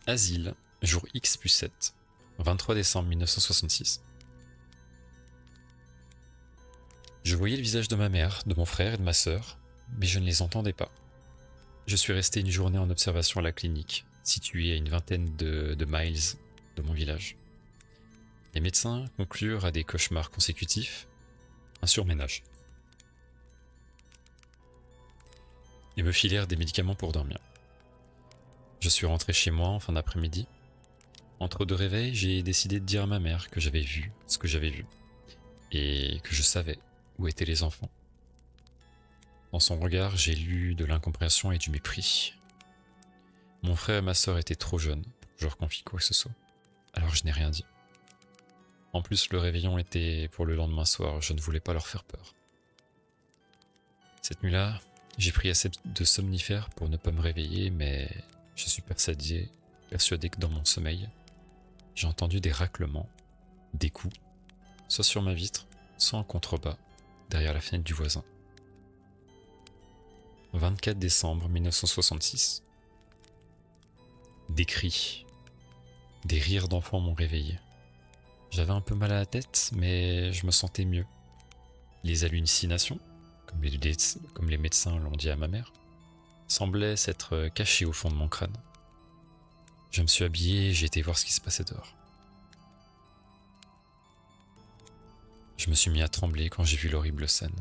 Asile, jour X plus 7, 23 décembre 1966. Je voyais le visage de ma mère, de mon frère et de ma sœur, mais je ne les entendais pas. Je suis resté une journée en observation à la clinique, située à une vingtaine de miles de mon village. Les médecins conclurent à des cauchemars consécutifs, un surménage, et me filèrent des médicaments pour dormir. Je suis rentré chez moi en fin d'après-midi. Entre 2 réveils, j'ai décidé de dire à ma mère que j'avais vu ce que j'avais vu, et que je savais où étaient les enfants. Dans son regard, j'ai lu de l'incompréhension et du mépris. Mon frère et ma sœur étaient trop jeunes pour que je leur confie quoi que ce soit, alors je n'ai rien dit. En plus, le réveillon était pour le lendemain soir, je ne voulais pas leur faire peur. Cette nuit-là, j'ai pris assez de somnifères pour ne pas me réveiller, mais je suis persuadé que dans mon sommeil, j'ai entendu des raclements, des coups, soit sur ma vitre, soit en contrebas, derrière la fenêtre du voisin. 24 décembre 1966. Des cris, des rires d'enfants m'ont réveillé. J'avais un peu mal à la tête, mais je me sentais mieux. Les hallucinations, comme les médecins l'ont dit à ma mère, semblaient s'être cachées au fond de mon crâne. Je me suis habillé et j'ai été voir ce qui se passait dehors. Je me suis mis à trembler quand j'ai vu l'horrible scène.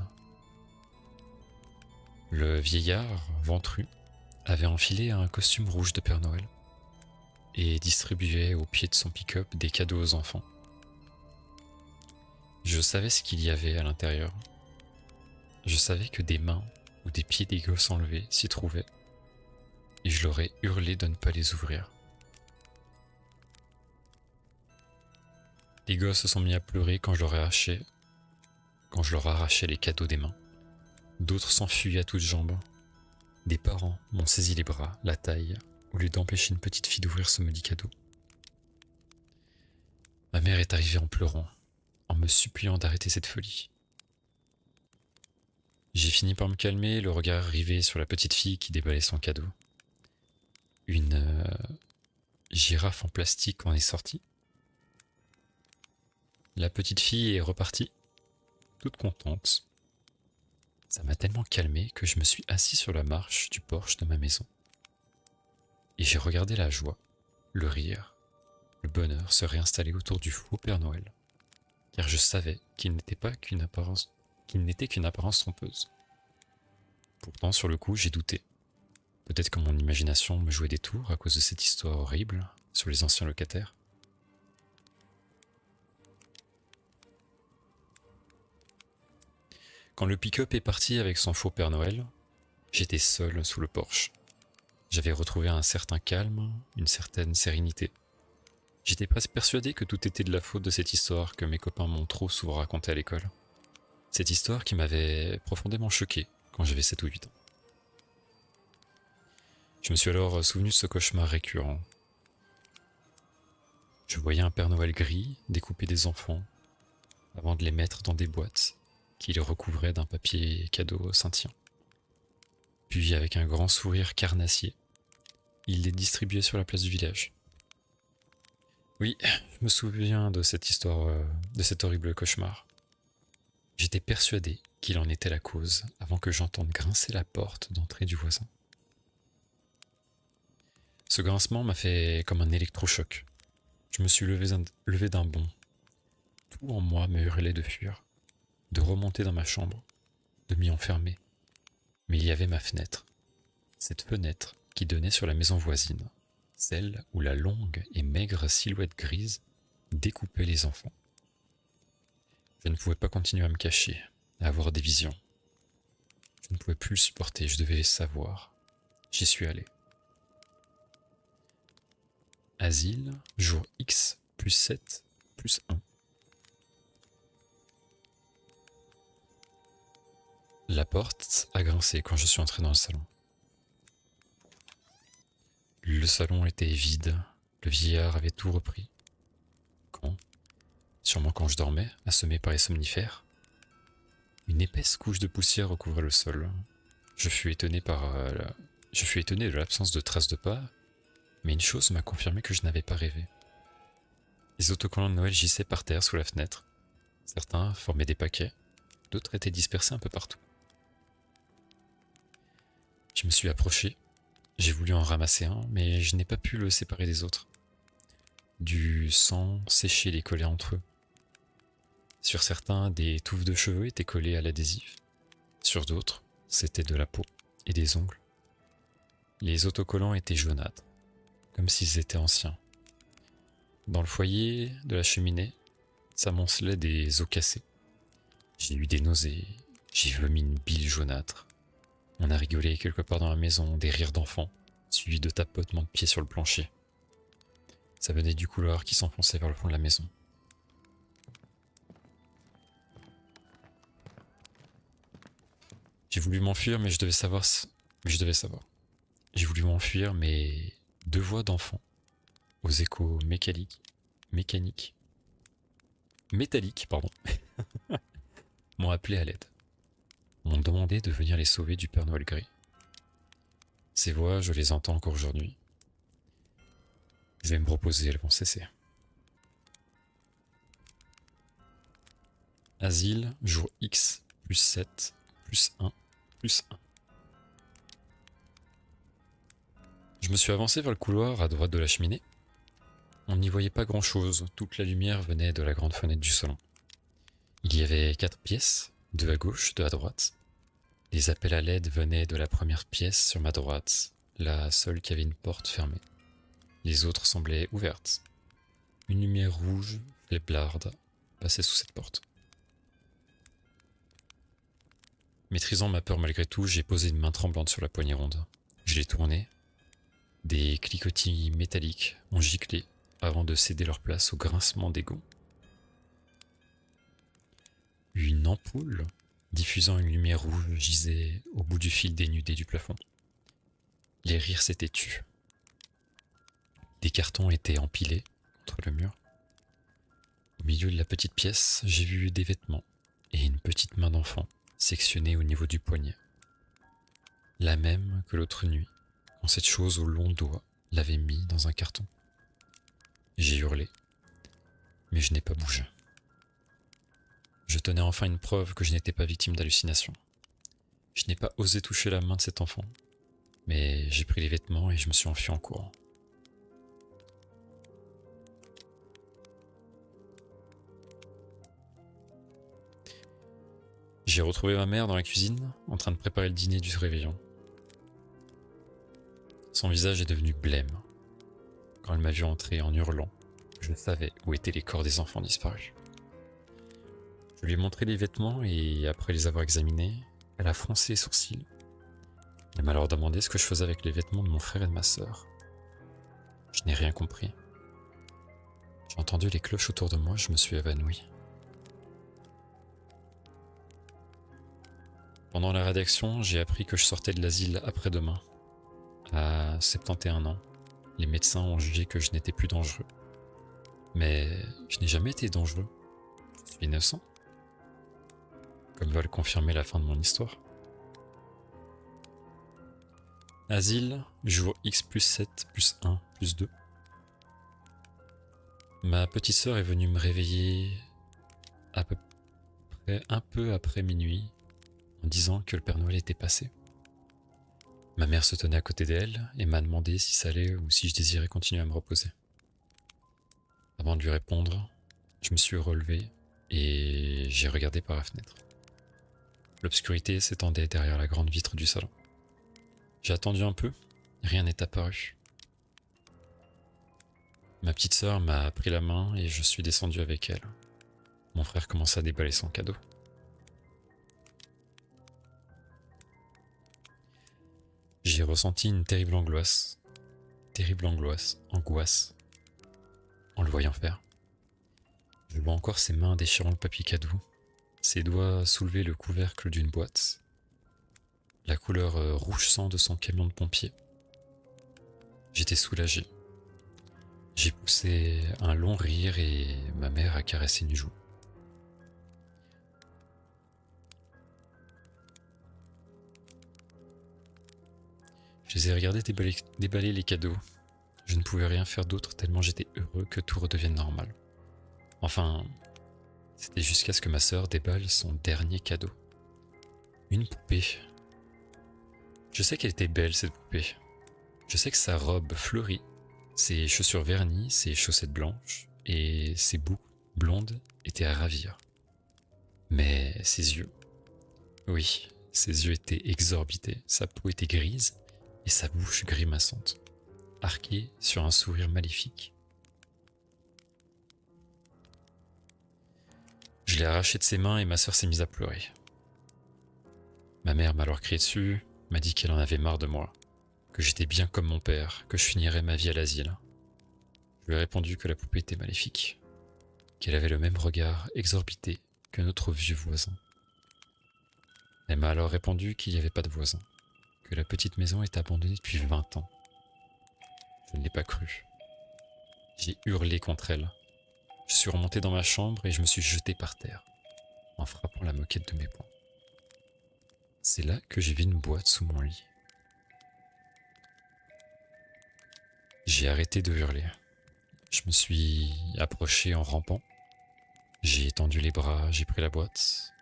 Le vieillard, ventru, avait enfilé un costume rouge de Père Noël et distribuait au pied de son pick-up des cadeaux aux enfants. Je savais ce qu'il y avait à l'intérieur. Je savais que des mains ou des pieds des gosses enlevés s'y trouvaient, et je leur ai hurlé de ne pas les ouvrir. Les gosses se sont mis à pleurer quand je leur arrachais les cadeaux des mains. D'autres s'enfuient à toutes jambes. Des parents m'ont saisi les bras, la taille, au lieu d'empêcher une petite fille d'ouvrir ce maudit cadeau. Ma mère est arrivée en pleurant, en me suppliant d'arrêter cette folie. J'ai fini par me calmer, le regard rivé sur la petite fille qui déballait son cadeau. Une girafe en plastique en est sortie. La petite fille est repartie, toute contente. Ça m'a tellement calmé que je me suis assis sur la marche du porche de ma maison. Et j'ai regardé la joie, le rire, le bonheur se réinstaller autour du faux Père Noël, car je savais qu'il n'était qu'une apparence trompeuse. Pourtant, sur le coup, j'ai douté. Peut-être que mon imagination me jouait des tours à cause de cette histoire horrible sur les anciens locataires. Quand le pick-up est parti avec son faux Père Noël, j'étais seul sous le porche. J'avais retrouvé un certain calme, une certaine sérénité. J'étais presque persuadé que tout était de la faute de cette histoire que mes copains m'ont trop souvent racontée à l'école. Cette histoire qui m'avait profondément choqué quand j'avais 7 ou 8 ans. Je me suis alors souvenu de ce cauchemar récurrent. Je voyais un Père Noël gris découper des enfants avant de les mettre dans des boîtes qui les recouvraient d'un papier cadeau scintillant. Puis, avec un grand sourire carnassier, il les distribuait sur la place du village. Oui, je me souviens de cette histoire, de cet horrible cauchemar. J'étais persuadé qu'il en était la cause avant que j'entende grincer la porte d'entrée du voisin. Ce grincement m'a fait comme un électrochoc. Je me suis levé d'un bond. Tout en moi me hurlait de fuir, de remonter dans ma chambre, de m'y enfermer. Mais il y avait ma fenêtre. Cette fenêtre qui donnait sur la maison voisine, celle où la longue et maigre silhouette grise découpait les enfants. Je ne pouvais pas continuer à me cacher, à avoir des visions. Je ne pouvais plus le supporter, je devais savoir. J'y suis allé. Asile, jour X, plus 7, plus 1. La porte a grincé quand je suis entré dans le salon. Le salon était vide, le vieillard avait tout repris. Quand? Sûrement quand je dormais, assommé par les somnifères. Une épaisse couche de poussière recouvrait le sol. Je fus étonné de l'absence de traces de pas, mais une chose m'a confirmé que je n'avais pas rêvé. Les autocollants de Noël gissaient par terre sous la fenêtre. Certains formaient des paquets, d'autres étaient dispersés un peu partout. Je me suis approché, j'ai voulu en ramasser un, mais je n'ai pas pu le séparer des autres. Du sang séché les collait entre eux. Sur certains, des touffes de cheveux étaient collées à l'adhésif. Sur d'autres, c'était de la peau et des ongles. Les autocollants étaient jaunâtres, comme s'ils étaient anciens. Dans le foyer de la cheminée, s'amoncelaient des os cassés. J'ai eu des nausées, j'ai vomi une bile jaunâtre. On a rigolé quelque part dans la maison, des rires d'enfants, suivis de tapotements de pieds sur le plancher. Ça venait du couloir qui s'enfonçait vers le fond de la maison. J'ai voulu m'enfuir, mais je devais savoir. J'ai voulu m'enfuir, mais deux voix d'enfants, aux échos métalliques, m'ont appelé à l'aide. M'ont demandé de venir les sauver du Père Noël gris. Ces voix, je les entends encore aujourd'hui. Je vais me reposer, elles vont cesser. Asile, jour X, plus 7, plus 1, plus 1. Je me suis avancé vers le couloir à droite de la cheminée. On n'y voyait pas grand-chose, toute la lumière venait de la grande fenêtre du salon. Il y avait 4 pièces, 2 à gauche, 2 à droite. Les appels à l'aide venaient de la première pièce sur ma droite, la seule qui avait une porte fermée. Les autres semblaient ouvertes. Une lumière rouge, faiblarde, passait sous cette porte. Maîtrisant ma peur malgré tout, j'ai posé une main tremblante sur la poignée ronde. Je l'ai tournée. Des cliquetis métalliques ont giclé avant de céder leur place au grincement des gonds. Une ampoule diffusant une lumière rouge gisait au bout du fil dénudé du plafond. Les rires s'étaient tus. Des cartons étaient empilés contre le mur. Au milieu de la petite pièce, j'ai vu des vêtements et une petite main d'enfant sectionnée au niveau du poignet. La même que l'autre nuit, quand cette chose au long doigt l'avait mis dans un carton. J'ai hurlé, mais je n'ai pas bougé. Je tenais enfin une preuve que je n'étais pas victime d'hallucinations. Je n'ai pas osé toucher la main de cet enfant, mais j'ai pris les vêtements et je me suis enfui en courant. J'ai retrouvé ma mère dans la cuisine, en train de préparer le dîner du réveillon. Son visage est devenu blême. Quand elle m'a vu entrer en hurlant, je savais où étaient les corps des enfants disparus. Je lui ai montré les vêtements et, après les avoir examinés, elle a froncé les sourcils. Elle m'a alors demandé ce que je faisais avec les vêtements de mon frère et de ma sœur. Je n'ai rien compris. J'ai entendu les cloches autour de moi, je me suis évanoui. Pendant la rédaction, j'ai appris que je sortais de l'asile après-demain. À 71 ans, les médecins ont jugé que je n'étais plus dangereux. Mais je n'ai jamais été dangereux. Je suis innocent. Comme va le confirmer la fin de mon histoire. Asile, jour X plus 7 plus 1 plus 2. Ma petite sœur est venue me réveiller à peu près un peu après minuit en disant que le Père Noël était passé. Ma mère se tenait à côté d'elle et m'a demandé si ça allait ou si je désirais continuer à me reposer. Avant de lui répondre, je me suis relevé et j'ai regardé par la fenêtre. L'obscurité s'étendait derrière la grande vitre du salon. J'ai attendu un peu, rien n'est apparu. Ma petite sœur m'a pris la main et je suis descendu avec elle. Mon frère commença à déballer son cadeau. J'ai ressenti une angoisse, angoisse, en le voyant faire. Je vois encore ses mains déchirant le papier cadeau, ses doigts soulever le couvercle d'une boîte, la couleur rouge sang de son camion de pompier. J'étais soulagé. J'ai poussé un long rire et ma mère a caressé une joue. Je les ai regardés déballer les cadeaux. Je ne pouvais rien faire d'autre tellement j'étais heureux que tout redevienne normal. Enfin, c'était jusqu'à ce que ma sœur déballe son dernier cadeau. Une poupée. Je sais qu'elle était belle cette poupée. Je sais que sa robe fleurie, ses chaussures vernies, ses chaussettes blanches et ses boucles blondes étaient à ravir. Mais ses yeux, oui, ses yeux étaient exorbités, sa peau était grise et sa bouche grimaçante, arquée sur un sourire maléfique. Je l'ai arraché de ses mains et ma sœur s'est mise à pleurer. Ma mère m'a alors crié dessus, m'a dit qu'elle en avait marre de moi, que j'étais bien comme mon père, que je finirais ma vie à l'asile. Je lui ai répondu que la poupée était maléfique, qu'elle avait le même regard exorbité que notre vieux voisin. Elle m'a alors répondu qu'il n'y avait pas de voisin, que la petite maison était abandonnée depuis 20 ans. Je ne l'ai pas cru. J'ai hurlé contre elle. Je suis remonté dans ma chambre et je me suis jeté par terre, en frappant la moquette de mes poings. C'est là que j'ai vu une boîte sous mon lit. J'ai arrêté de hurler. Je me suis approché en rampant. J'ai étendu les bras, j'ai pris la boîte.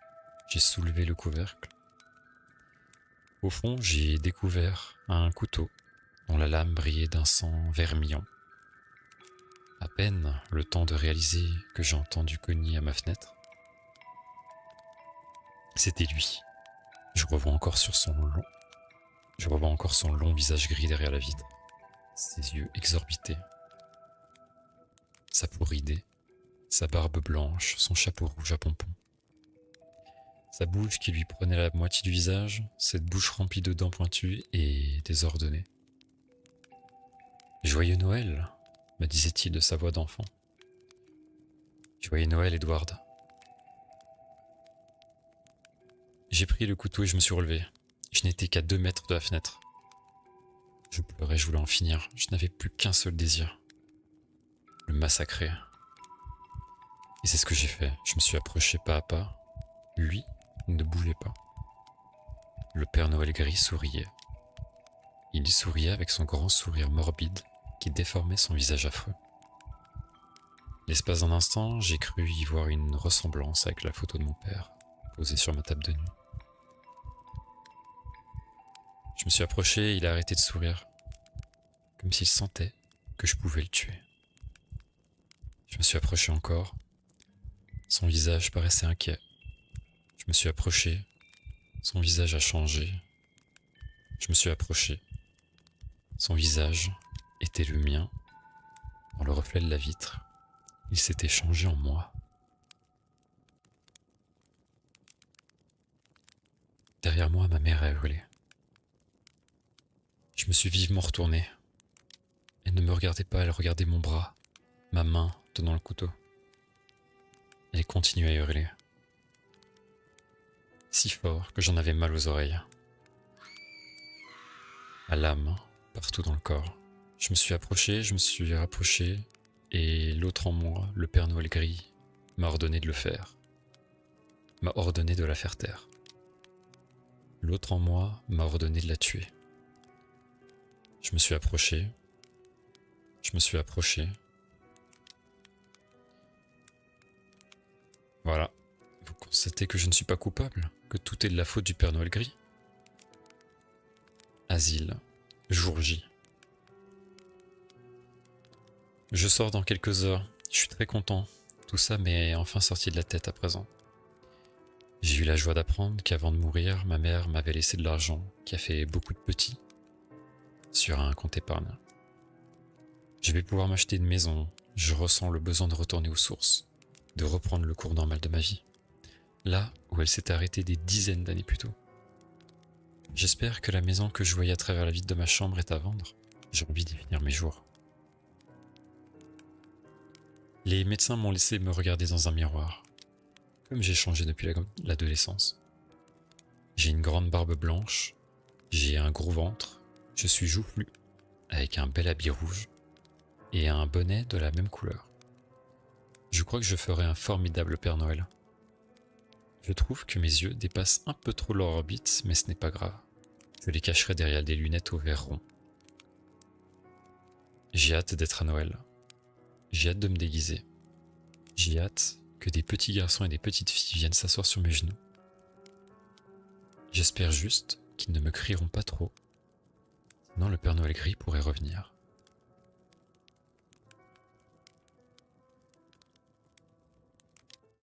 J'ai soulevé le couvercle. Au fond, j'ai découvert un couteau dont la lame brillait d'un sang vermillon. À peine le temps de réaliser que j'ai entendu cogner à ma fenêtre. C'était lui. Je revois encore son long visage gris derrière la vitre. Ses yeux exorbités. Sa peau ridée. Sa barbe blanche, son chapeau rouge à pompons. Sa bouche qui lui prenait la moitié du visage, cette bouche remplie de dents pointues et désordonnée. « Joyeux Noël !» me disait-il de sa voix d'enfant. « Joyeux Noël, Edward !» J'ai pris le couteau et je me suis relevé. Je n'étais qu'à 2 mètres de la fenêtre. Je pleurais, je voulais en finir. Je n'avais plus qu'un seul désir. Le massacrer. Et c'est ce que j'ai fait. Je me suis approché pas à pas. Lui ne bougeait pas. Le Père Noël gris souriait. Il souriait avec son grand sourire morbide qui déformait son visage affreux. L'espace d'un instant, j'ai cru y voir une ressemblance avec la photo de mon père, posée sur ma table de nuit. Je me suis approché et il a arrêté de sourire, comme s'il sentait que je pouvais le tuer. Je me suis approché encore. Son visage paraissait inquiet. Je me suis approché. Son visage a changé. Je me suis approché. Son visage était le mien. Dans le reflet de la vitre, il s'était changé en moi. Derrière moi, ma mère a hurlé. Je me suis vivement retourné. Elle ne me regardait pas, elle regardait mon bras, ma main tenant le couteau. Elle continuait à hurler. Si fort que j'en avais mal aux oreilles. À l'âme, partout dans le corps. Je me suis approché, je me suis rapproché, et l'autre en moi, le Père Noël gris, m'a ordonné de le faire. M'a ordonné de la faire taire. L'autre en moi m'a ordonné de la tuer. Je me suis approché. Je me suis approché. Voilà. Vous constatez que je ne suis pas coupable, que tout est de la faute du Père Noël gris. Asile. Jour J. Je sors dans quelques heures. Je suis très content. Tout ça m'est enfin sorti de la tête à présent. J'ai eu la joie d'apprendre qu'avant de mourir, ma mère m'avait laissé de l'argent qui a fait beaucoup de petits sur un compte épargne. Je vais pouvoir m'acheter une maison. Je ressens le besoin de retourner aux sources, de reprendre le cours normal de ma vie, là où elle s'est arrêtée des dizaines d'années plus tôt. J'espère que la maison que je voyais à travers la vitre de ma chambre est à vendre. J'ai envie d'y finir mes jours. Les médecins m'ont laissé me regarder dans un miroir, comme j'ai changé depuis l'adolescence. J'ai une grande barbe blanche, j'ai un gros ventre, je suis joufflu, avec un bel habit rouge, et un bonnet de la même couleur. Je crois que je ferai un formidable Père Noël. Je trouve que mes yeux dépassent un peu trop leur orbite, mais ce n'est pas grave. Je les cacherai derrière des lunettes au verre rond. J'ai hâte d'être à Noël. J'ai hâte de me déguiser. J'ai hâte que des petits garçons et des petites filles viennent s'asseoir sur mes genoux. J'espère juste qu'ils ne me crieront pas trop, sinon le Père Noël gris pourrait revenir.